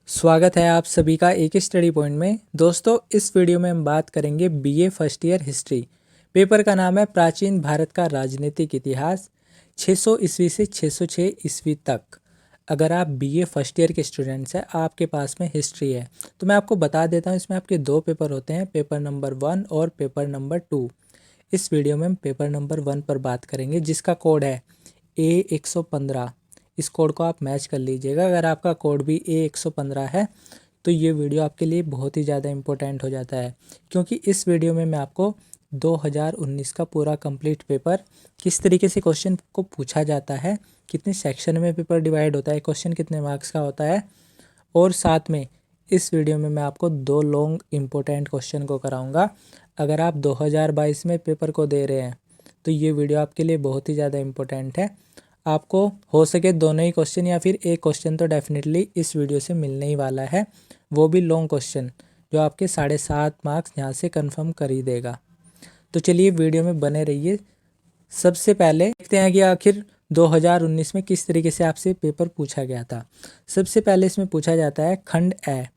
स्वागत है आप सभी का एक स्टडी पॉइंट में। दोस्तों, इस वीडियो में हम बात करेंगे BA first year history. Paper का नाम है प्राचीन भारत का राजनीतिक इतिहास 600 ईस्वी से 606 ईस्वी तक। अगर आप बीए फर्स्ट ईयर के स्टूडेंट्स हैं, आपके पास में हिस्ट्री है, तो मैं आपको बता देता हूँ, इसमें आपके दो पेपर होते हैं, पेपर नंबर 1 और पेपर नंबर 2। इस वीडियो में हम पेपर नंबर 1 पर बात करेंगे, जिसका कोड है A115। इस कोड को आप मैच कर लीजिएगा। अगर आपका कोड भी A115 है तो ये वीडियो आपके लिए बहुत ही ज़्यादा इम्पोर्टेंट हो जाता है, क्योंकि इस वीडियो में मैं आपको 2019 का पूरा कंप्लीट पेपर, किस तरीके से क्वेश्चन को पूछा जाता है, कितने सेक्शन में पेपर डिवाइड होता है, क्वेश्चन कितने मार्क्स का होता है, और साथ में इस वीडियो में मैं आपको दो लॉन्ग इम्पोर्टेंट क्वेश्चन को कराऊंगा। अगर आप 2022 में पेपर को दे रहे हैं तो ये वीडियो आपके लिए बहुत ही ज़्यादा इम्पोर्टेंट है। आपको हो सके दोनों ही क्वेश्चन या फिर एक क्वेश्चन तो डेफिनेटली इस वीडियो से मिलने ही वाला है, वो भी लॉन्ग क्वेश्चन, जो आपके 7.5 मार्क्स यहाँ से कंफर्म कर ही देगा। तो चलिए वीडियो में बने रहिए। सबसे पहले देखते हैं कि आखिर 2019 में किस तरीके से आपसे पेपर पूछा गया था। सबसे पहले इसमें पूछा जाता है खंड ए।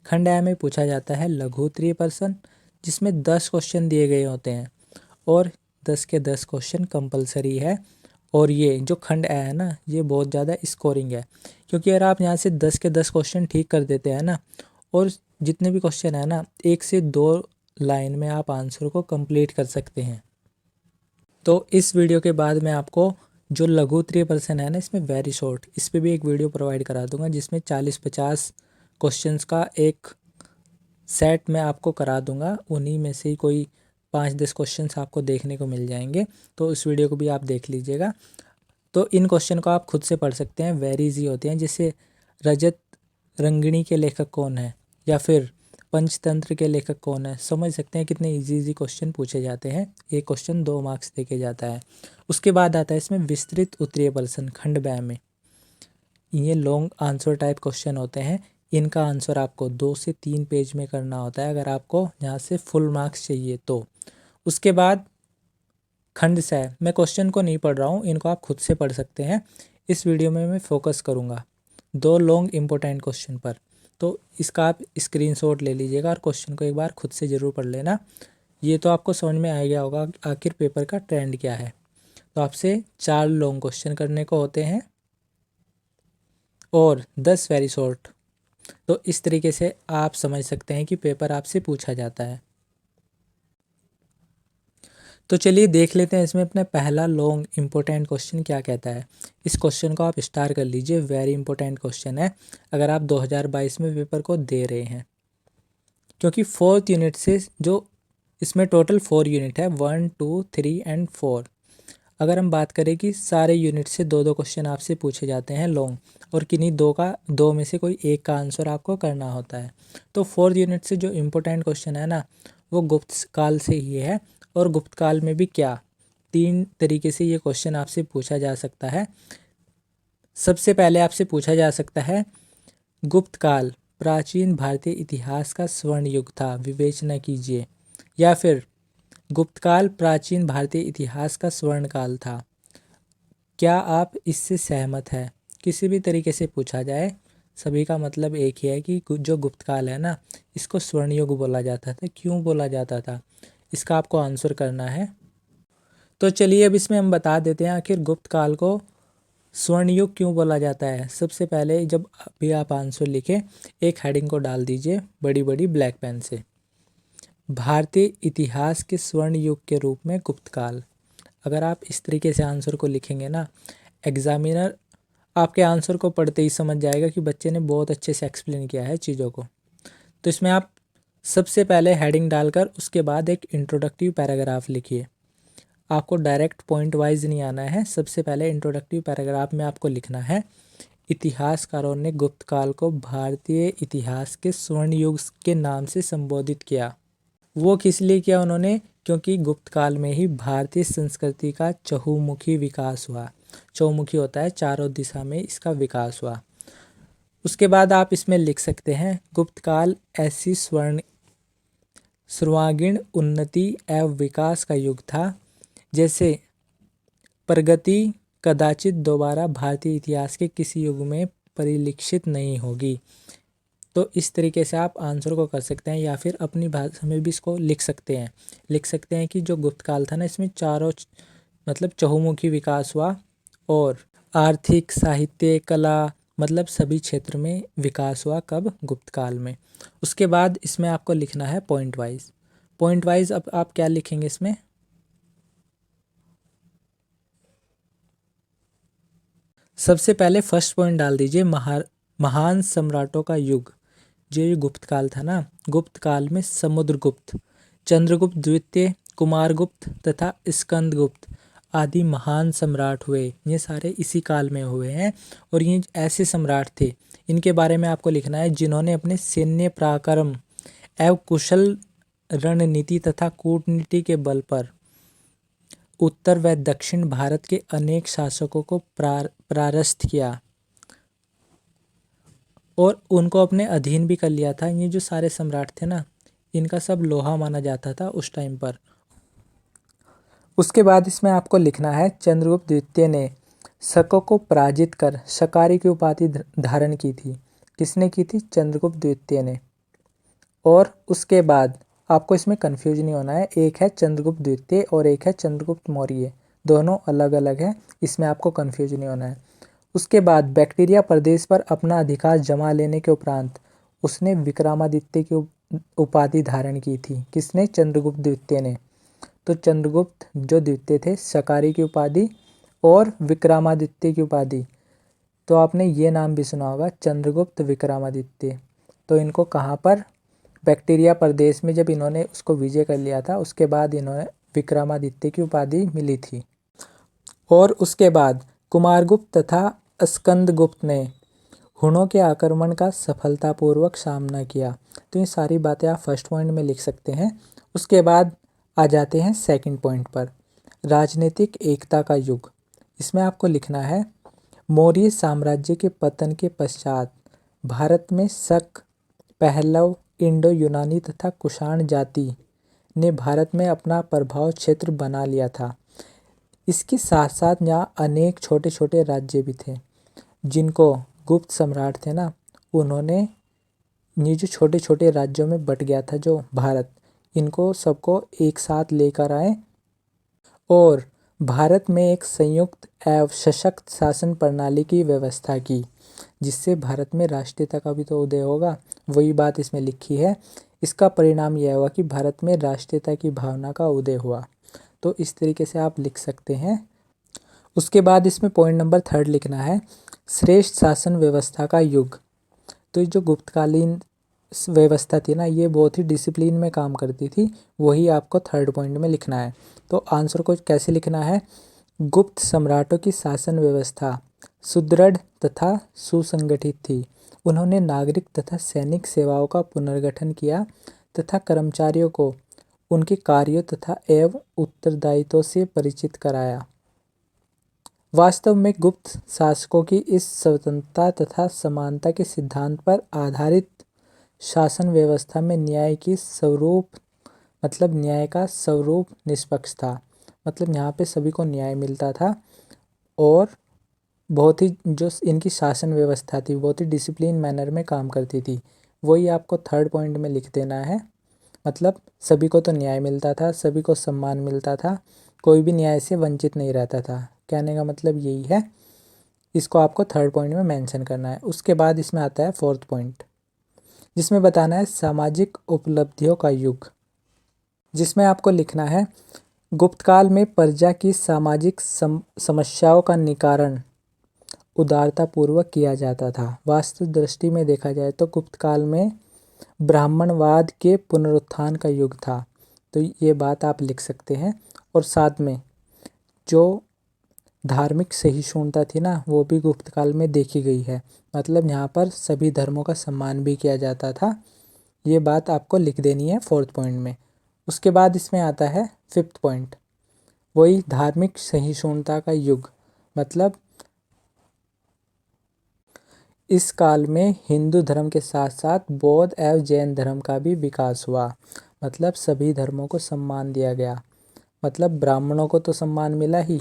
खंड ए में पूछा जाता है लघु उत्तरीय प्रश्न, जिसमें 10 क्वेश्चन दिए गए होते हैं और 10 के 10 क्वेश्चन कंपलसरी है। और ये जो खंड ए है ना, ये बहुत ज़्यादा स्कोरिंग है, क्योंकि अगर आप यहाँ से 10 के 10 क्वेश्चन ठीक कर देते हैं ना, और जितने भी क्वेश्चन है ना, 1 से 2 लाइन में आप आंसर को कंप्लीट कर सकते हैं। तो इस वीडियो के बाद मैं आपको जो लघु उत्तरीय प्रश्न है ना, इसमें वेरी शॉर्ट, इस पर भी एक वीडियो प्रोवाइड करा दूंगा, जिसमें 40-50 क्वेश्चंस का एक सेट मैं आपको करा दूंगा। उन्हीं में से ही कोई 5-10 क्वेश्चंस आपको देखने को मिल जाएंगे, तो इस वीडियो को भी आप देख लीजिएगा। तो इन क्वेश्चन को आप खुद से पढ़ सकते हैं, वेरी इजी होते हैं। जैसे रजत रंगिणी के लेखक कौन है, या फिर पंचतंत्र के लेखक कौन है, समझ सकते हैं कितने इजी क्वेश्चन पूछे जाते हैं। एक क्वेश्चन 2 मार्क्स देके जाता है। उसके बाद आता है इसमें विस्तृत उत्तरीय प्रश्न खंड ब में। ये लॉन्ग आंसर टाइप क्वेश्चन होते हैं। इनका आंसर आपको 2 से 3 पेज में करना होता है, अगर आपको यहाँ से फुल मार्क्स चाहिए तो। उसके बाद खंड से मैं क्वेश्चन को नहीं पढ़ रहा हूँ, इनको आप खुद से पढ़ सकते हैं। इस वीडियो में मैं फोकस करूँगा 2 लॉन्ग इम्पोर्टेंट क्वेश्चन पर, तो इसका आप स्क्रीनशॉट ले लीजिएगा और क्वेश्चन को एक बार खुद से ज़रूर पढ़ लेना। ये तो आपको समझ में आ गया होगा आखिर पेपर का ट्रेंड क्या है। तो आपसे 4 लॉन्ग क्वेश्चन करने को होते हैं और 10 वेरी शॉर्ट। तो इस तरीके से आप समझ सकते हैं कि पेपर आपसे पूछा जाता है। तो चलिए देख लेते हैं इसमें अपना पहला लॉन्ग इम्पोर्टेंट क्वेश्चन क्या कहता है। इस क्वेश्चन को आप स्टार कर लीजिए, वेरी इंपॉर्टेंट क्वेश्चन है अगर आप 2022 में पेपर को दे रहे हैं, क्योंकि 4th यूनिट से जो इसमें टोटल 4 यूनिट है, 1, 2, 3 एंड 4। अगर हम बात करें कि सारे यूनिट से 2-2 क्वेश्चन आपसे पूछे जाते हैं लॉन्ग, और किन्हीं दो में से कोई एक का आंसर आपको करना होता है। तो 4th यूनिट से जो इम्पोर्टेंट क्वेश्चन है ना, वो गुप्त काल से ही है। और गुप्त काल में भी क्या 3 तरीके से ये क्वेश्चन आपसे पूछा जा सकता है। सबसे पहले आपसे पूछा जा सकता है गुप्त काल प्राचीन भारतीय इतिहास का स्वर्ण युग था, विवेचना कीजिए। या फिर गुप्त काल प्राचीन भारतीय इतिहास का स्वर्ण काल था, क्या आप इससे सहमत हैं। किसी भी तरीके से पूछा जाए, सभी का मतलब एक ही है कि जो गुप्त काल है ना, इसको स्वर्ण युग बोला जाता था। क्यों बोला जाता था, इसका आपको आंसर करना है। तो चलिए अब इसमें हम बता देते हैं आखिर गुप्त काल को स्वर्ण युग क्यों बोला जाता है। सबसे पहले जब भी आप आंसर लिखें, एक हेडिंग को डाल दीजिए बड़ी बड़ी ब्लैक पेन से, भारतीय इतिहास के स्वर्ण युग के रूप में गुप्त काल। अगर आप इस तरीके से आंसर को लिखेंगे ना, एग्जामिनर आपके आंसर को पढ़ते ही समझ जाएगा कि बच्चे ने बहुत अच्छे से एक्सप्लेन किया है चीज़ों को। तो इसमें आप सबसे पहले हेडिंग डालकर उसके बाद एक इंट्रोडक्टिव पैराग्राफ लिखिए। आपको डायरेक्ट पॉइंट वाइज नहीं आना है। सबसे पहले इंट्रोडक्टिव पैराग्राफ में आपको लिखना है, इतिहासकारों ने गुप्त काल को भारतीय इतिहास के स्वर्ण युग के नाम से संबोधित किया। वो किस लिए किया उन्होंने, क्योंकि गुप्त काल में ही भारतीय संस्कृति का चहुमुखी विकास हुआ। चहुमुखी होता है, चारों दिशा में इसका विकास हुआ। उसके बाद आप इसमें लिख सकते हैं, गुप्त काल ऐसी सर्वांगीण उन्नति एवं विकास का युग था जैसे प्रगति कदाचित दोबारा भारतीय इतिहास के किसी युग में परिलक्षित नहीं होगी। तो इस तरीके से आप आंसर को कर सकते हैं, या फिर अपनी भाषा में भी इसको लिख सकते हैं कि जो गुप्त काल था ना, इसमें चारों मतलब चहुमुखी विकास हुआ, और आर्थिक, साहित्य, कला, मतलब सभी क्षेत्र में विकास हुआ। कब? गुप्त काल में। उसके बाद इसमें आपको लिखना है पॉइंट वाइज। पॉइंट वाइज अब आप क्या लिखेंगे इसमें? सबसे पहले फर्स्ट पॉइंट डाल दीजिए, महान सम्राटों का युग। जो ये गुप्त काल था ना, गुप्त काल में समुद्रगुप्त, चंद्रगुप्त द्वितीय, कुमारगुप्त तथा स्कंदगुप्त आदि महान सम्राट हुए। ये सारे इसी काल में हुए हैं, और ये ऐसे सम्राट थे, इनके बारे में आपको लिखना है, जिन्होंने अपने सैन्य पराक्रम एवं कुशल रणनीति तथा कूटनीति के बल पर उत्तर व दक्षिण भारत के अनेक शासकों को परास्त किया और उनको अपने अधीन भी कर लिया था। ये जो सारे सम्राट थे ना, इनका सब लोहा माना जाता था उस टाइम पर। उसके बाद इसमें आपको लिखना है, चंद्रगुप्त द्वितीय ने शकों को पराजित कर शकारी की उपाधि धारण की थी। किसने की थी? चंद्रगुप्त द्वितीय ने। और उसके बाद आपको इसमें कंफ्यूज नहीं होना है, एक है चंद्रगुप्त द्वितीय और एक है चंद्रगुप्त मौर्य, दोनों अलग अलग हैं, इसमें आपको कंफ्यूज नहीं होना है। उसके बाद बैक्टीरिया प्रदेश पर अपना अधिकार जमा लेने के उपरांत उसने विक्रमादित्य की उपाधि धारण की थी। किसने? चंद्रगुप्त द्वितीय ने। तो चंद्रगुप्त जो द्वितीय थे, शकारी की उपाधि और विक्रमादित्य की उपाधि। तो आपने ये नाम भी सुना होगा, चंद्रगुप्त विक्रमादित्य। तो इनको कहाँ पर? बैक्टीरिया प्रदेश में जब इन्होंने उसको विजय कर लिया था, उसके बाद इन्होंने विक्रमादित्य की उपाधि मिली थी। और उसके बाद कुमारगुप्त तथा स्कंदगुप्त ने हुणों के आक्रमण का सफलतापूर्वक सामना किया। तो ये सारी बातें आप फर्स्ट पॉइंट में लिख सकते हैं। उसके बाद आ जाते हैं सेकंड पॉइंट पर, राजनीतिक एकता का युग। इसमें आपको लिखना है, मौर्य साम्राज्य के पतन के पश्चात भारत में शक, पहलव, इंडो यूनानी तथा कुषाण जाति ने भारत में अपना प्रभाव क्षेत्र बना लिया था। इसके साथ साथ यहाँ अनेक छोटे छोटे राज्य भी थे, जिनको गुप्त सम्राट थे ना, उन्होंने ये जो छोटे छोटे राज्यों में बट गया था जो भारत, इनको सबको एक साथ लेकर आए और भारत में एक संयुक्त एवं सशक्त शासन प्रणाली की व्यवस्था की, जिससे भारत में राष्ट्रीयता का भी तो उदय होगा। वही बात इसमें लिखी है। इसका परिणाम यह हुआ कि भारत में राष्ट्रीयता की भावना का उदय हुआ। तो इस तरीके से आप लिख सकते हैं। उसके बाद इसमें पॉइंट नंबर थर्ड लिखना है, श्रेष्ठ शासन व्यवस्था का युग। तो जो गुप्तकालीन व्यवस्था थी ना, ये बहुत ही डिसिप्लिन में काम करती थी, वही आपको थर्ड पॉइंट में लिखना है। तो आंसर को कैसे लिखना है? गुप्त सम्राटों की शासन व्यवस्था सुदृढ़ तथा सुसंगठित थी। उन्होंने नागरिक तथा सैनिक सेवाओं का पुनर्गठन किया तथा कर्मचारियों को उनके कार्यों तथा एवं उत्तरदायित्वों से परिचित कराया। वास्तव में गुप्त शासकों की इस स्वतंत्रता तथा समानता के सिद्धांत पर आधारित शासन व्यवस्था में न्याय की स्वरूप मतलब न्याय का स्वरूप निष्पक्ष था। मतलब यहाँ पे सभी को न्याय मिलता था, और बहुत ही जो इनकी शासन व्यवस्था थी बहुत ही डिसिप्लिन मैनर में काम करती थी। वही आपको थर्ड पॉइंट में लिख देना है। मतलब सभी को तो न्याय मिलता था, सभी को सम्मान मिलता था, कोई भी न्याय से वंचित नहीं रहता था। कहने का मतलब यही है। इसको आपको थर्ड पॉइंट में मेंशन करना है। उसके बाद इसमें आता है फोर्थ पॉइंट, जिसमें बताना है सामाजिक उपलब्धियों का युग। जिसमें आपको लिखना है, गुप्तकाल में प्रजा की सामाजिक समस्याओं का निवारण उदारतापूर्वक किया जाता था। वास्तु दृष्टि में देखा जाए तो गुप्तकाल में ब्राह्मणवाद के पुनरुत्थान का युग था। तो ये बात आप लिख सकते हैं। और साथ में जो धार्मिक सहिष्णुता थी ना, वो भी गुप्तकाल में देखी गई है। मतलब यहाँ पर सभी धर्मों का सम्मान भी किया जाता था। ये बात आपको लिख देनी है फोर्थ पॉइंट में। उसके बाद इसमें आता है फिफ्थ पॉइंट, वही धार्मिक सहिष्णुता का युग। मतलब इस काल में हिंदू धर्म के साथ साथ बौद्ध एवं जैन धर्म का भी विकास हुआ। मतलब सभी धर्मों को सम्मान दिया गया। मतलब ब्राह्मणों को तो सम्मान मिला ही,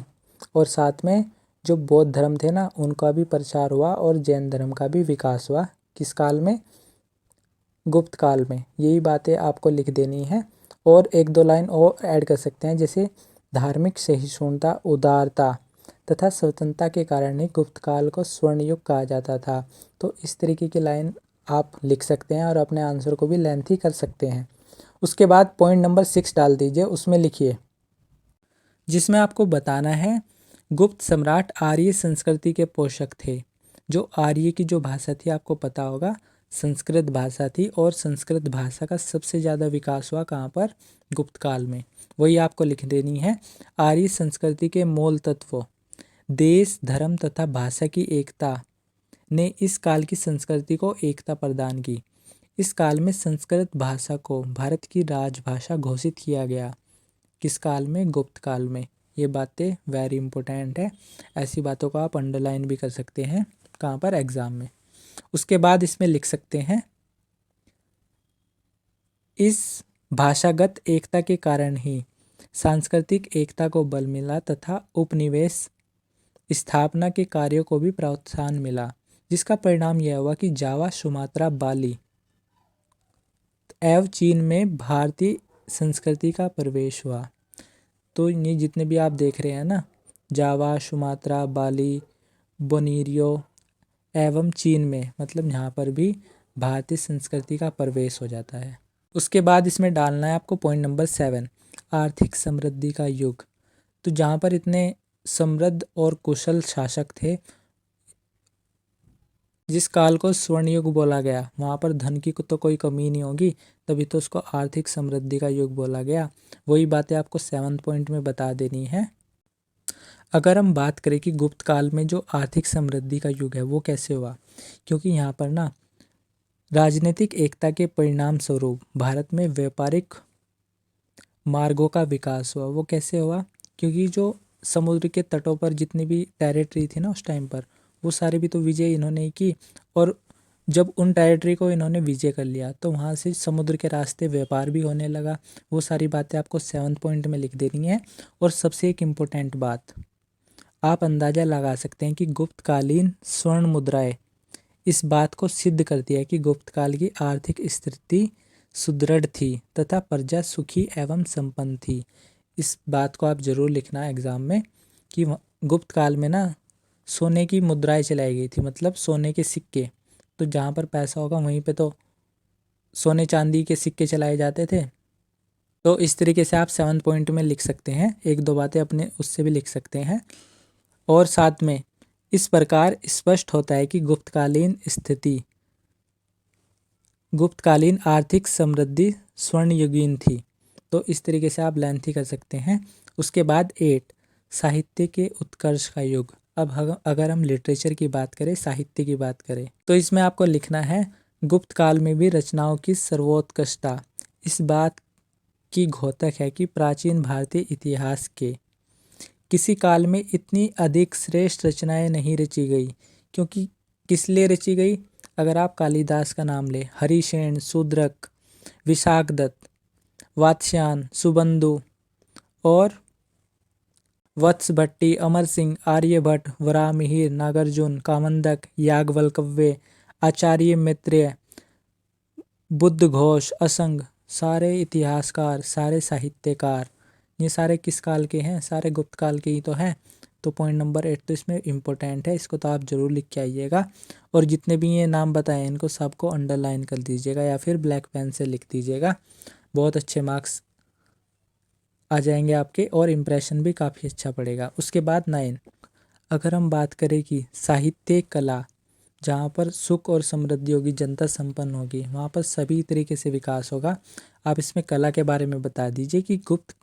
और साथ में जो बौद्ध धर्म थे ना, उनका भी प्रचार हुआ और जैन धर्म का भी विकास हुआ। किस काल में? गुप्त काल में, यही बातें आपको लिख देनी है। और एक दो लाइन और ऐड कर सकते हैं, जैसे धार्मिक सहिष्णुता, उदारता तथा स्वतंत्रता के कारण ही गुप्त काल को स्वर्ण युग कहा जाता था। तो इस तरीके की लाइन आप लिख सकते हैं और अपने आंसर को भी लेंथी कर सकते हैं। उसके बाद पॉइंट नंबर 6 डाल दीजिए, उसमें लिखिए, जिसमें आपको बताना है गुप्त सम्राट आर्य संस्कृति के पोषक थे। जो आर्य की जो भाषा थी, आपको पता होगा संस्कृत भाषा थी, और संस्कृत भाषा का सबसे ज़्यादा विकास हुआ कहाँ पर? गुप्त काल में। वही आपको लिख देनी है। आर्य संस्कृति के मूल तत्वों, देश, धर्म तथा भाषा की एकता ने इस काल की संस्कृति को एकता प्रदान की। इस काल में संस्कृत भाषा को भारत की राजभाषा घोषित किया गया। किस काल में? गुप्त काल में। ये बातें वेरी इंपॉर्टेंट है, ऐसी बातों को आप अंडरलाइन भी कर सकते हैं कहाँ पर? एग्जाम में। उसके बाद इसमें लिख सकते हैं, इस भाषागत एकता के कारण ही सांस्कृतिक एकता को बल मिला तथा उपनिवेश स्थापना के कार्यों को भी प्रोत्साहन मिला, जिसका परिणाम यह हुआ कि जावा, सुमात्रा, बाली एवं चीन में भारतीय संस्कृति का प्रवेश हुआ। तो ये जितने भी आप देख रहे हैं ना, जावा, सुमात्रा, बाली, बोर्नियो एवं चीन में, मतलब यहाँ पर भी भारतीय संस्कृति का प्रवेश हो जाता है। उसके बाद इसमें डालना है आपको पॉइंट नंबर 7, आर्थिक समृद्धि का युग। तो जहाँ पर इतने समृद्ध और कुशल शासक थे, जिस काल को स्वर्ण युग बोला गया, वहाँ पर धन की तो कोई कमी नहीं होगी, तभी तो उसको आर्थिक समृद्धि का युग बोला गया। वही बातें आपको 7 पॉइंट में बता देनी है। अगर हम बात करें कि गुप्त काल में जो आर्थिक समृद्धि का युग है वो कैसे हुआ, क्योंकि यहाँ पर ना राजनीतिक एकता के परिणाम स्वरूप भारत में व्यापारिक मार्गों का विकास हुआ। वो कैसे हुआ? क्योंकि जो समुद्र के तटों पर जितनी भी टेरिटरी थी ना उस टाइम पर, वो सारी भी तो विजय इन्होंने ही की, और जब उन टेरिटरी को इन्होंने विजय कर लिया तो वहाँ से समुद्र के रास्ते व्यापार भी होने लगा। वो सारी बातें आपको 7 पॉइंट में लिख देनी है। और सबसे एक इम्पोर्टेंट बात, आप अंदाज़ा लगा सकते हैं कि गुप्तकालीन स्वर्ण मुद्राएं इस बात को सिद्ध करती है कि गुप्त काल की आर्थिक स्थिति सुदृढ़ थी तथा प्रजा सुखी एवं संपन्न थी। इस बात को आप जरूर लिखना एग्जाम में कि गुप्त काल में ना सोने की मुद्राएं चलाई गई थी, मतलब सोने के सिक्के। तो जहाँ पर पैसा होगा वहीं पे तो सोने चांदी के सिक्के चलाए जाते थे। तो इस तरीके से आप 7 पॉइंट में लिख सकते हैं, एक दो बातें अपने उससे भी लिख सकते हैं। और साथ में इस प्रकार स्पष्ट होता है कि गुप्तकालीन आर्थिक समृद्धि स्वर्णयुगीन थी। तो इस तरीके से आप लेंथी कर सकते हैं। उसके बाद 8, साहित्य के उत्कर्ष का युग। अब अगर हम लिटरेचर की बात करें, साहित्य की बात करें, तो इसमें आपको लिखना है, गुप्त काल में भी रचनाओं की सर्वोत्कृष्टता इस बात की घोतक है कि प्राचीन भारतीय इतिहास के किसी काल में इतनी अधिक श्रेष्ठ रचनाएं नहीं रची गई। क्योंकि किस लिए रची गई? अगर आप कालिदास का नाम ले, हरिशेन, शूद्रक, विशाखदत्त, वात्स्यायन, सुबंधु और वत्सभट्टी, अमर सिंह, आर्यभट्ट, वराहमिहिर, नागार्जुन, कामंदक, याज्ञवल्क्य, आचार्य मैत्रेय, बुद्ध घोष, असंग, सारे इतिहासकार, सारे साहित्यकार, ये सारे किस काल के हैं? सारे गुप्त काल के ही तो हैं। तो पॉइंट नंबर 8 तो इसमें इम्पोर्टेंट है, इसको तो आप जरूर लिख के आइएगा। और जितने भी ये नाम बताए इनको सबको अंडरलाइन कर दीजिएगा या फिर ब्लैक पेन से लिख दीजिएगा। बहुत अच्छे मार्क्स आ जाएंगे आपके और इम्प्रेशन भी काफ़ी अच्छा पड़ेगा। उसके बाद 9, अगर हम बात करें कि साहित्य कला, जहाँ पर सुख और समृद्धि होगी, जनता संपन्न होगी, वहाँ पर सभी तरीके से विकास होगा। आप इसमें कला के बारे में बता दीजिए कि गुप्त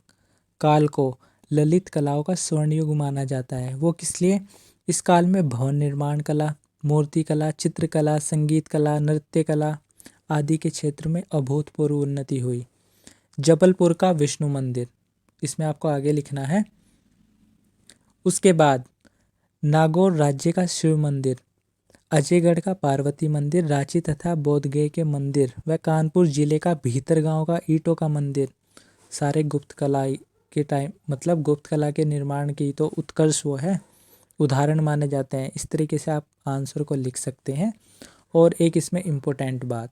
काल को ललित कलाओं का स्वर्ण युग माना जाता है। वो किस लिए? इस काल में भवन निर्माण कला, मूर्ति कला, चित्रकला, संगीत कला, नृत्य कला आदि के क्षेत्र में अभूतपूर्व उन्नति हुई। जबलपुर का विष्णु मंदिर, इसमें आपको आगे लिखना है। उसके बाद नागौर राज्य का शिव मंदिर, अजयगढ़ का पार्वती मंदिर, रांची तथा बोधगया के मंदिर व कानपुर जिले का भीतरगांव का ईंटों का मंदिर, सारे गुप्त कला के टाइम, मतलब गुप्त कला के निर्माण की तो उत्कर्ष वो है, उदाहरण माने जाते हैं। इस तरीके से आप आंसर को लिख सकते हैं। और एक इसमें इम्पोर्टेंट बात,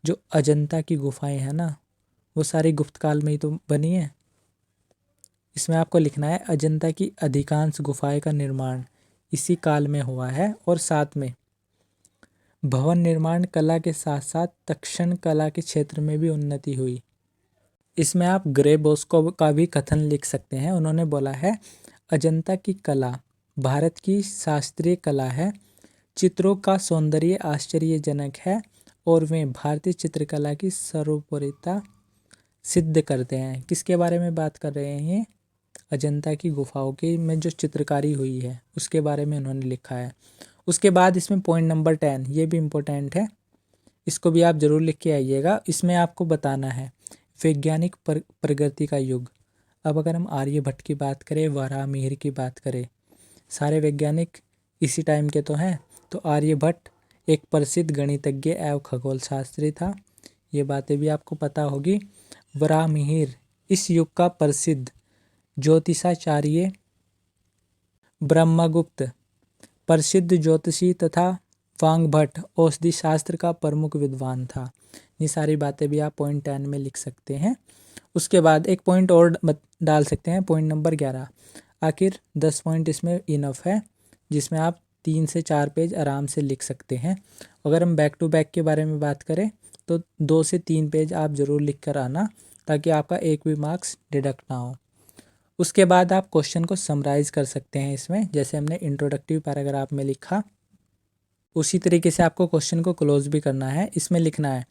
जो अजंता की गुफाएं हैं ना, वो सारी गुप्त काल में ही तो बनी है। इसमें आपको लिखना है अजंता की अधिकांश गुफाएं का निर्माण इसी काल में हुआ है, और साथ में भवन निर्माण कला के साथ साथ तक्षण कला के क्षेत्र में भी उन्नति हुई। इसमें आप ग्रे बॉस्को का भी कथन लिख सकते हैं। उन्होंने बोला है अजंता की कला भारत की शास्त्रीय कला है, चित्रों का सौंदर्य आश्चर्यजनक है और वे भारतीय चित्रकला की सर्वोपरिता सिद्ध करते हैं। किसके बारे में बात कर रहे हैं? अजंता की गुफाओं की में जो चित्रकारी हुई है उसके बारे में उन्होंने लिखा है। उसके बाद इसमें पॉइंट नंबर 10, ये भी इम्पोर्टेंट है, इसको भी आप ज़रूर लिख के आइएगा। इसमें आपको बताना है वैज्ञानिक प्रगति का युग। अब अगर हम आर्यभट्ट की बात करें, वराहमिहिर की बात करें, सारे वैज्ञानिक इसी टाइम के तो हैं। तो आर्यभट्ट एक प्रसिद्ध गणितज्ञ एवं खगोल शास्त्री था, ये बातें भी आपको पता होगी। वराहमिहिर इस युग का प्रसिद्ध ज्योतिषाचार्य, ब्रह्मगुप्त प्रसिद्ध ज्योतिषी तथा वांगभट्ट औषधि शास्त्र का प्रमुख विद्वान था। ये सारी बातें भी आप पॉइंट 10 में लिख सकते हैं। उसके बाद एक पॉइंट और डाल सकते हैं, पॉइंट नंबर 11। आखिर 10 पॉइंट इसमें इनफ है, जिसमें आप 3 से 4 पेज आराम से लिख सकते हैं। अगर हम बैक टू बैक के बारे में बात करें तो 2 से 3 पेज आप ज़रूर लिख कर आना, ताकि आपका एक भी मार्क्स डिडक्ट ना हो। उसके बाद आप क्वेश्चन को समराइज़ कर सकते हैं इसमें, जैसे हमने इंट्रोडक्टिव पैराग्राफ में लिखा उसी तरीके से आपको क्वेश्चन को क्लोज भी करना है। इसमें लिखना है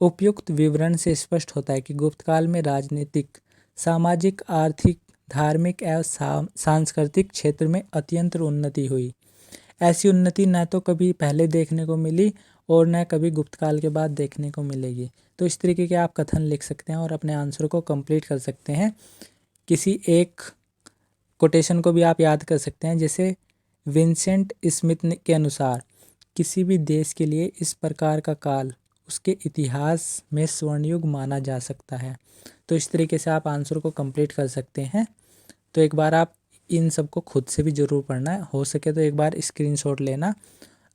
उपयुक्त विवरण से स्पष्ट होता है कि गुप्त काल में राजनीतिक, सामाजिक, आर्थिक, धार्मिक एवं सांस्कृतिक क्षेत्र में अत्यंत उन्नति हुई। ऐसी उन्नति न तो कभी पहले देखने को मिली और न कभी गुप्त काल के बाद देखने को मिलेगी। तो इस तरीके के आप कथन लिख सकते हैं और अपने आंसर को कंप्लीट कर सकते हैं। किसी एक कोटेशन को भी आप याद कर सकते हैं, जैसे विंसेंट स्मिथ के अनुसार किसी भी देश के लिए इस प्रकार का काल उसके इतिहास में स्वर्णयुग माना जा सकता है। तो इस तरीके से आप आंसर को कंप्लीट कर सकते हैं। तो एक बार आप इन सब को खुद से भी ज़रूर पढ़ना है, हो सके तो एक बार स्क्रीनशॉट लेना।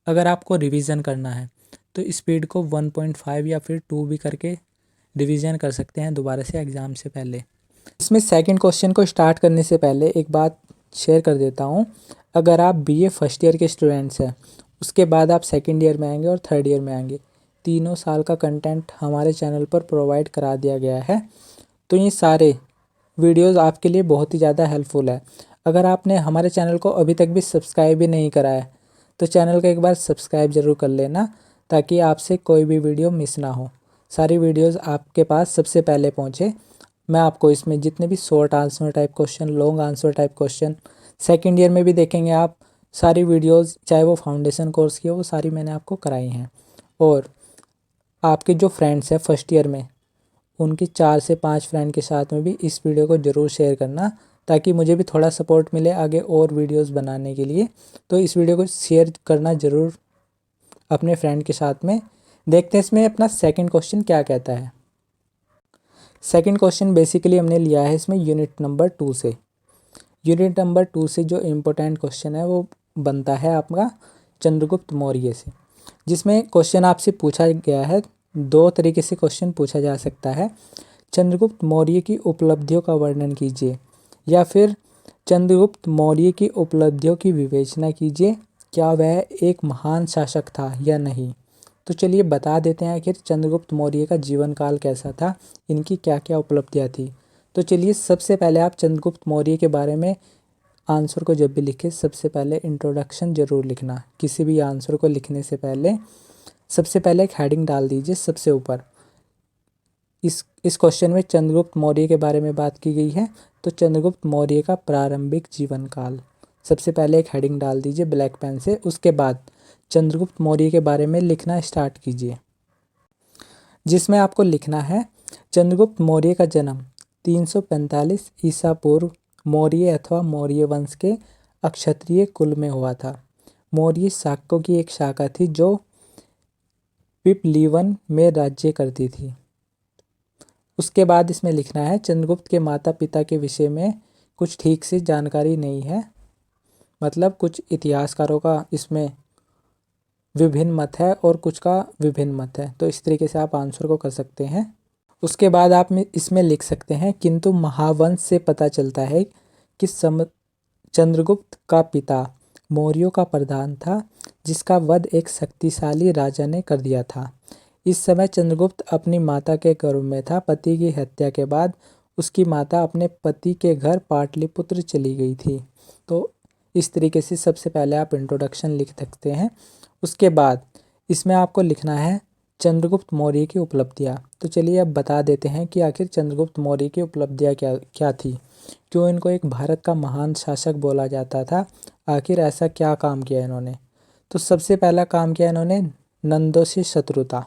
अगर आपको रिवीजन करना है तो स्पीड को 1.5 या फिर 2 भी करके रिवीजन कर सकते हैं दोबारा से एग्ज़ाम से पहले। इसमें सेकंड क्वेश्चन को स्टार्ट करने से पहले एक बात शेयर कर देता हूँ। अगर आप बीए फर्स्ट ईयर के स्टूडेंट्स हैं, उसके बाद आप सेकंड ईयर में आएंगे और थर्ड ईयर में आएंगे, तीनों साल का कंटेंट हमारे चैनल पर प्रोवाइड करा दिया गया है। तो ये सारे वीडियोस आपके लिए बहुत ही ज़्यादा हेल्पफुल है। अगर आपने हमारे चैनल को अभी तक भी सब्सक्राइब भी नहीं करा है तो चैनल को एक बार सब्सक्राइब ज़रूर कर लेना, ताकि आपसे कोई भी वीडियो मिस ना हो, सारी वीडियोस आपके पास सबसे पहले पहुँचे। मैं आपको इसमें जितने भी short answer type question, long answer type question, second year में भी देखेंगे आप, सारी वीडियोस चाहे वो फाउंडेशन कोर्स की हो, वो सारी मैंने आपको कराई हैं। और आपके जो फ्रेंड्स हैं फर्स्ट ईयर में, उनके 4 से 5 फ्रेंड के साथ में भी इस वीडियो को ज़रूर शेयर करना, ताकि मुझे भी थोड़ा सपोर्ट मिले आगे और वीडियोस बनाने के लिए। तो इस वीडियो को शेयर करना ज़रूर अपने फ्रेंड के साथ में। देखते हैं इसमें अपना सेकंड क्वेश्चन क्या कहता है। सेकंड क्वेश्चन बेसिकली हमने लिया है इसमें यूनिट नंबर 2 से। यूनिट नंबर 2 से जो इम्पोर्टेंट क्वेश्चन है वो बनता है आपका चंद्रगुप्त मौर्य से, जिसमें क्वेश्चन आपसे पूछा गया है, 2 तरीके से क्वेश्चन पूछा जा सकता है। चंद्रगुप्त मौर्य की उपलब्धियों का वर्णन कीजिए, या फिर चंद्रगुप्त मौर्य की उपलब्धियों की विवेचना कीजिए, क्या वह एक महान शासक था या नहीं। तो चलिए बता देते हैं आखिर चंद्रगुप्त मौर्य का जीवन काल कैसा था, इनकी क्या क्या उपलब्धियाँ थी। तो चलिए सबसे पहले आप चंद्रगुप्त मौर्य के बारे में आंसर को जब भी लिखें सबसे पहले इंट्रोडक्शन ज़रूर लिखना। किसी भी आंसर को लिखने से पहले सबसे पहले एक हेडिंग डाल दीजिए सबसे ऊपर। इस क्वेश्चन में चंद्रगुप्त मौर्य के बारे में बात की गई है, तो चंद्रगुप्त मौर्य का प्रारंभिक जीवन काल, सबसे पहले एक हेडिंग डाल दीजिए ब्लैक पेन से। उसके बाद चंद्रगुप्त मौर्य के बारे में लिखना स्टार्ट कीजिए, जिसमें आपको लिखना है चंद्रगुप्त मौर्य का जन्म 345 ईसा पूर्व मौर्य अथवा मौर्य वंश के अक्षत्रिय कुल में हुआ था। मौर्य शाक्यों की एक शाखा थी जो पिपलीवन में राज्य करती थी। उसके बाद इसमें लिखना है चंद्रगुप्त के माता पिता के विषय में कुछ ठीक से जानकारी नहीं है, मतलब कुछ इतिहासकारों का इसमें विभिन्न मत है और कुछ का विभिन्न मत है। तो इस तरीके से आप आंसर को कर सकते हैं। उसके बाद आप इसमें लिख सकते हैं, किंतु महावंश से पता चलता है कि चंद्रगुप्त का पिता मौर्यों का प्रधान था, जिसका वध एक शक्तिशाली राजा ने कर दिया था। इस समय चंद्रगुप्त अपनी माता के गर्भ में था। पति की हत्या के बाद उसकी माता अपने पति के घर पाटलिपुत्र चली गई थी। तो इस तरीके से सबसे पहले आप इंट्रोडक्शन लिख सकते हैं। उसके बाद इसमें आपको लिखना है चंद्रगुप्त मौर्य की उपलब्धियाँ। तो चलिए अब बता देते हैं कि आखिर चंद्रगुप्त मौर्य की उपलब्धियाँ क्या क्या थी, क्यों इनको एक भारत का महान शासक बोला जाता था, आखिर ऐसा क्या काम किया इन्होंने। तो सबसे पहला काम किया इन्होंने नंदों से शत्रुता।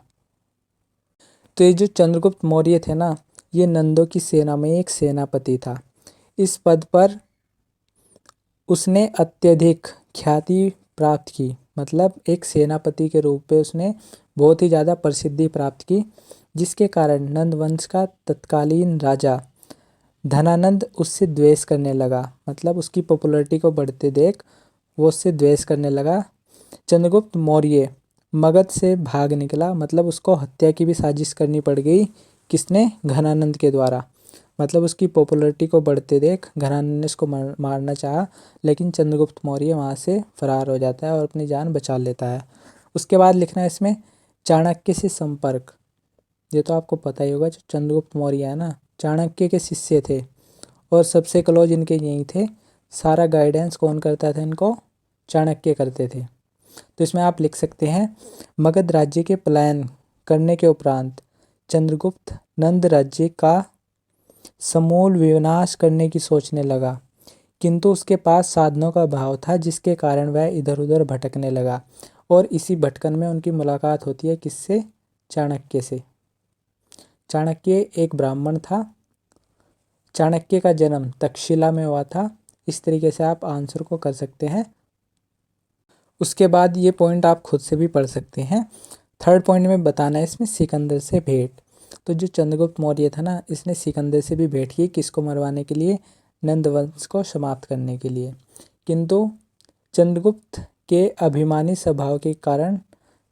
तो ये जो चंद्रगुप्त मौर्य थे ना, ये नंदों की सेना में एक सेनापति था। इस पद पर उसने अत्यधिक ख्याति प्राप्त की, मतलब एक सेनापति के रूप में उसने बहुत ही ज़्यादा प्रसिद्धि प्राप्त की, जिसके कारण नंद वंश का तत्कालीन राजा धनानंद उससे द्वेष करने लगा। मतलब उसकी पॉपुलैरिटी को बढ़ते देख वो उससे द्वेष करने लगा। चंद्रगुप्त मौर्य मगध से भाग निकला, मतलब उसको हत्या की भी साजिश करनी पड़ गई। किसने? घनानंद के द्वारा। मतलब उसकी पॉपुलैरिटी को बढ़ते देख घनानंद ने उसको मारना चाहा, लेकिन चंद्रगुप्त मौर्य वहाँ से फरार हो जाता है और अपनी जान बचा लेता है। उसके बाद लिखना है इसमें चाणक्य से संपर्क। ये तो आपको पता ही होगा, जो चंद्रगुप्त मौर्य है ना, चाणक्य के शिष्य थे और सबसे क्लोज इनके यही थे। सारा गाइडेंस कौन करता था इनको? चाणक्य करते थे। तो इसमें आप लिख सकते हैं मगध राज्य के पलायन करने के उपरांत चंद्रगुप्त नंद राज्य का समूल विनाश करने की सोचने लगा, किंतु उसके पास साधनों का अभाव था, जिसके कारण वह इधर उधर भटकने लगा। और इसी भटकन में उनकी मुलाकात होती है किससे? चाणक्य से। चाणक्य एक ब्राह्मण था। चाणक्य का जन्म तक्षशिला में हुआ था। इस तरीके से आप आंसर को कर सकते हैं। उसके बाद ये पॉइंट आप खुद से भी पढ़ सकते हैं। थर्ड पॉइंट में बताना है इसमें सिकंदर से भेंट। तो जो चंद्रगुप्त मौर्य था ना, इसने सिकंदर से भी भेंट की। किसको मरवाने के लिए? नंद वंश को समाप्त करने के लिए। किंतु चंद्रगुप्त के अभिमानी स्वभाव के कारण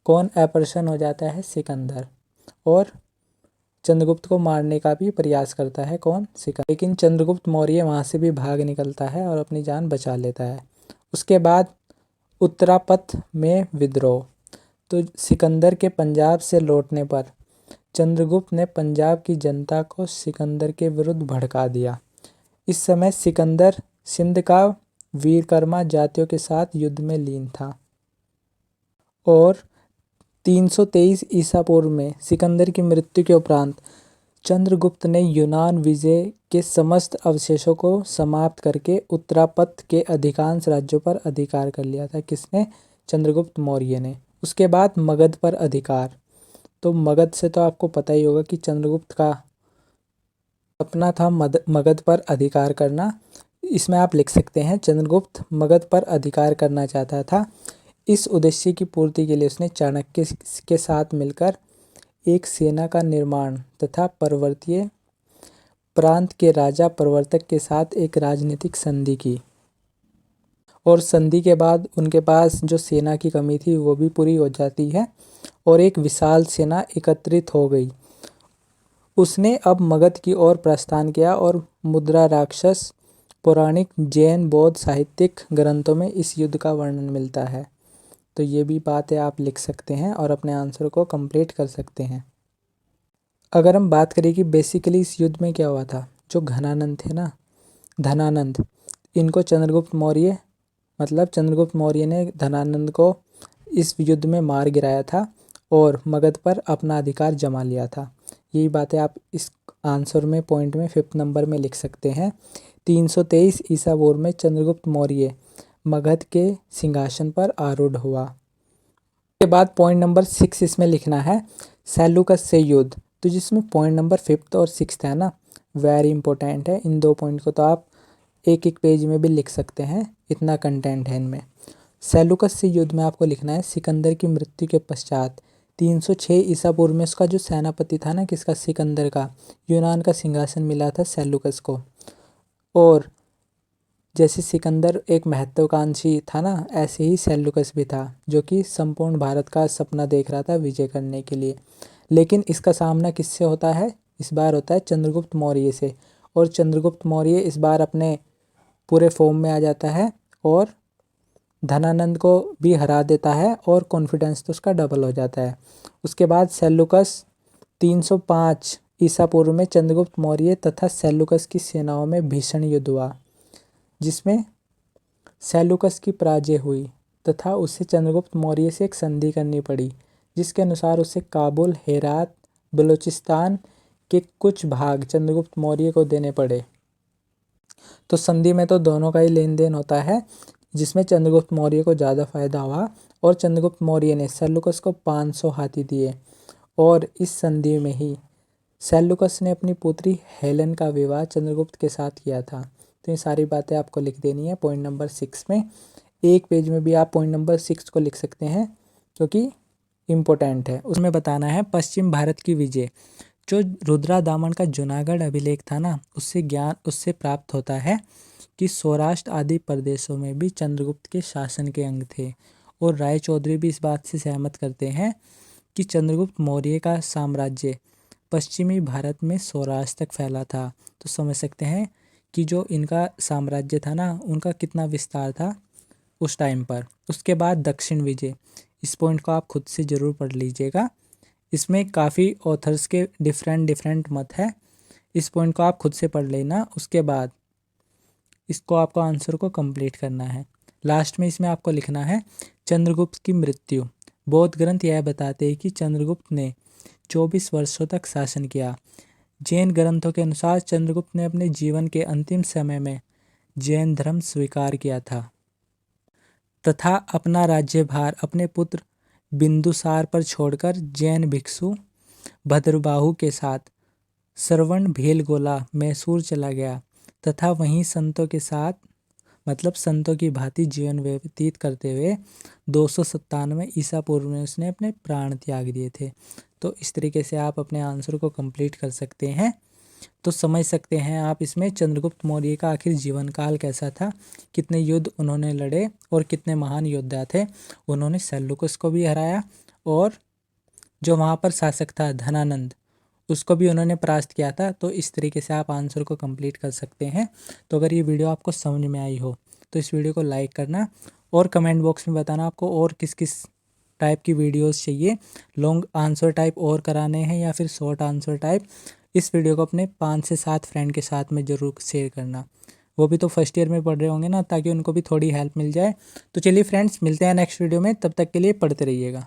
कौन अप्रसन्न हो जाता है? सिकंदर। और चंद्रगुप्त को मारने का भी प्रयास करता है। कौन? सिकंदर। लेकिन चंद्रगुप्त मौर्य वहाँ से भी भाग निकलता है और अपनी जान बचा लेता है। उसके बाद उत्तरापथ में विद्रोह। तो सिकंदर के पंजाब से लौटने पर चंद्रगुप्त ने पंजाब की जनता को सिकंदर के विरुद्ध भड़का दिया। इस समय सिकंदर सिंध का वीरकर्मा जातियों के साथ युद्ध में लीन था और 323 ईसा पूर्व में सिकंदर की मृत्यु के उपरांत चंद्रगुप्त ने यूनान विजय के समस्त अवशेषों को समाप्त करके उत्तरापथ के अधिकांश राज्यों पर अधिकार कर लिया था। किसने? चंद्रगुप्त मौर्य ने। उसके बाद मगध पर अधिकार। तो मगध से तो आपको पता ही होगा कि चंद्रगुप्त का सपना था मगध पर अधिकार करना। इसमें आप लिख सकते हैं चंद्रगुप्त मगध पर अधिकार करना चाहता था। इस उद्देश्य की पूर्ति के लिए उसने चाणक्य के साथ मिलकर एक सेना का निर्माण तथा पर्वतीय प्रांत के राजा प्रवर्तक के साथ एक राजनीतिक संधि की। और संधि के बाद उनके पास जो सेना की कमी थी वो भी पूरी हो जाती है और एक विशाल सेना एकत्रित हो गई। उसने अब मगध की ओर प्रस्थान किया और मुद्रा राक्षस पौराणिक जैन बौद्ध साहित्यिक ग्रंथों में इस युद्ध का वर्णन मिलता है। तो ये भी बातें आप लिख सकते हैं और अपने आंसर को कंप्लीट कर सकते हैं। अगर हम बात करें कि बेसिकली इस युद्ध में क्या हुआ था, जो घनानंद थे ना, धनानंद, इनको चंद्रगुप्त मौर्य मतलब चंद्रगुप्त मौर्य ने धनानंद को इस युद्ध में मार गिराया था और मगध पर अपना अधिकार जमा लिया था। यही बातें आप इस आंसर में पॉइंट में 5th नंबर में लिख सकते हैं। 323 ईसा पूर्व में चंद्रगुप्त मौर्य मगध के सिंहासन पर आरूढ़ हुआ। के बाद पॉइंट नंबर 6 इसमें लिखना है सेल्यूकस से युद्ध। तो जिसमें पॉइंट नंबर 5th और 6th है ना, वेरी इंपॉर्टेंट है। इन दो पॉइंट को तो आप एक एक पेज में भी लिख सकते हैं, इतना कंटेंट है इनमें। सेल्यूकस से युद्ध में आपको लिखना है सिकंदर की मृत्यु के पश्चात 306 ईसा पूर्व में उसका जो सेनापति था ना, किसका? सिकंदर का, यूनान का सिंहासन मिला था सेल्यूकस को। और जैसे सिकंदर एक महत्वाकांक्षी था ना, ऐसे ही सेल्यूकस भी था, जो कि संपूर्ण भारत का सपना देख रहा था विजय करने के लिए। लेकिन इसका सामना किससे होता है? इस बार होता है चंद्रगुप्त मौर्य से। और चंद्रगुप्त मौर्य इस बार अपने पूरे फॉर्म में आ जाता है और धनानंद को भी हरा देता है और कॉन्फिडेंस तो उसका डबल हो जाता है। उसके बाद सेल्यूकस 305 ईसा पूर्व में चंद्रगुप्त मौर्य तथा सेल्यूकस की सेनाओं में भीषण युद्ध हुआ, जिसमें सेल्यूकस की पराजय हुई तथा उसे चंद्रगुप्त मौर्य से एक संधि करनी पड़ी, जिसके अनुसार उसे काबुल, हेरात, बलूचिस्तान के कुछ भाग चंद्रगुप्त मौर्य को देने पड़े। तो संधि में तो दोनों का ही लेन देन होता है, जिसमें चंद्रगुप्त मौर्य को ज़्यादा फायदा हुआ और चंद्रगुप्त मौर्य ने सेल्यूकस को 500 हाथी दिए। और इस संधि में ही सेल्यूकस ने अपनी पुत्री हेलेन का विवाह चंद्रगुप्त के साथ किया था। तो ये सारी बातें आपको लिख देनी है पॉइंट नंबर 6 में। एक पेज में भी आप पॉइंट नंबर 6 को लिख सकते हैं, क्योंकि इम्पोर्टेंट है। उसमें बताना है पश्चिम भारत की विजय। जो रुद्रा दामन का जूनागढ़ अभिलेख था ना, उससे प्राप्त होता है कि सौराष्ट्र आदि प्रदेशों में भी चंद्रगुप्त के शासन के अंग थे। और राय चौधरी भी इस बात से सहमत करते हैं कि चंद्रगुप्त मौर्य का साम्राज्य पश्चिमी भारत में सौराष्ट्र तक फैला था। तो समझ सकते हैं कि जो इनका साम्राज्य था ना, उनका कितना विस्तार था उस टाइम पर। उसके बाद दक्षिण विजय। इस पॉइंट को आप खुद से ज़रूर पढ़ लीजिएगा, इसमें काफ़ी ऑथर्स के डिफरेंट मत है। इस पॉइंट को आप खुद से पढ़ लेना। उसके बाद इसको आपको आंसर को कंप्लीट करना है। लास्ट में इसमें आपको लिखना है चंद्रगुप्त की मृत्यु। बौद्ध ग्रंथ यह बताते हैं कि चंद्रगुप्त ने 24 वर्षों तक शासन किया। जैन ग्रंथों के अनुसार चंद्रगुप्त ने अपने जीवन के अंतिम समय में जैन धर्म स्वीकार किया था तथा अपना राज्यभार अपने पुत्र बिंदुसार पर छोड़कर जैन भिक्षु भद्रबाहु के साथ श्रवण बेलगोला मैसूर चला गया तथा वहीं संतों के साथ मतलब संतों की भांति जीवन व्यतीत करते हुए 297 ईसा पूर्व में उसने अपने प्राण त्याग दिए थे। तो इस तरीके से आप अपने आंसर को कंप्लीट कर सकते हैं। तो समझ सकते हैं आप इसमें चंद्रगुप्त मौर्य का आखिर जीवन काल कैसा था, कितने युद्ध उन्होंने लड़े और कितने महान योद्धा थे। उन्होंने सेल्यूकस को भी हराया और जो वहाँ पर शासक था धनानंद, उसको भी उन्होंने परास्त किया था। तो इस तरीके से आप आंसर को कंप्लीट कर सकते हैं। तो अगर ये वीडियो आपको समझ में आई हो तो इस वीडियो को लाइक करना और कमेंट बॉक्स में बताना आपको और किस किस टाइप की वीडियोस चाहिए, लॉन्ग आंसर टाइप और कराने हैं या फिर शॉर्ट आंसर टाइप। इस वीडियो को अपने 5 से 7 फ्रेंड के साथ में ज़रूर शेयर करना। वो भी तो फर्स्ट ईयर में पढ़ रहे होंगे ना, ताकि उनको भी थोड़ी हेल्प मिल जाए। तो चलिए फ्रेंड्स, मिलते हैं नेक्स्ट वीडियो में। तब तक के लिए पढ़ते रहिएगा।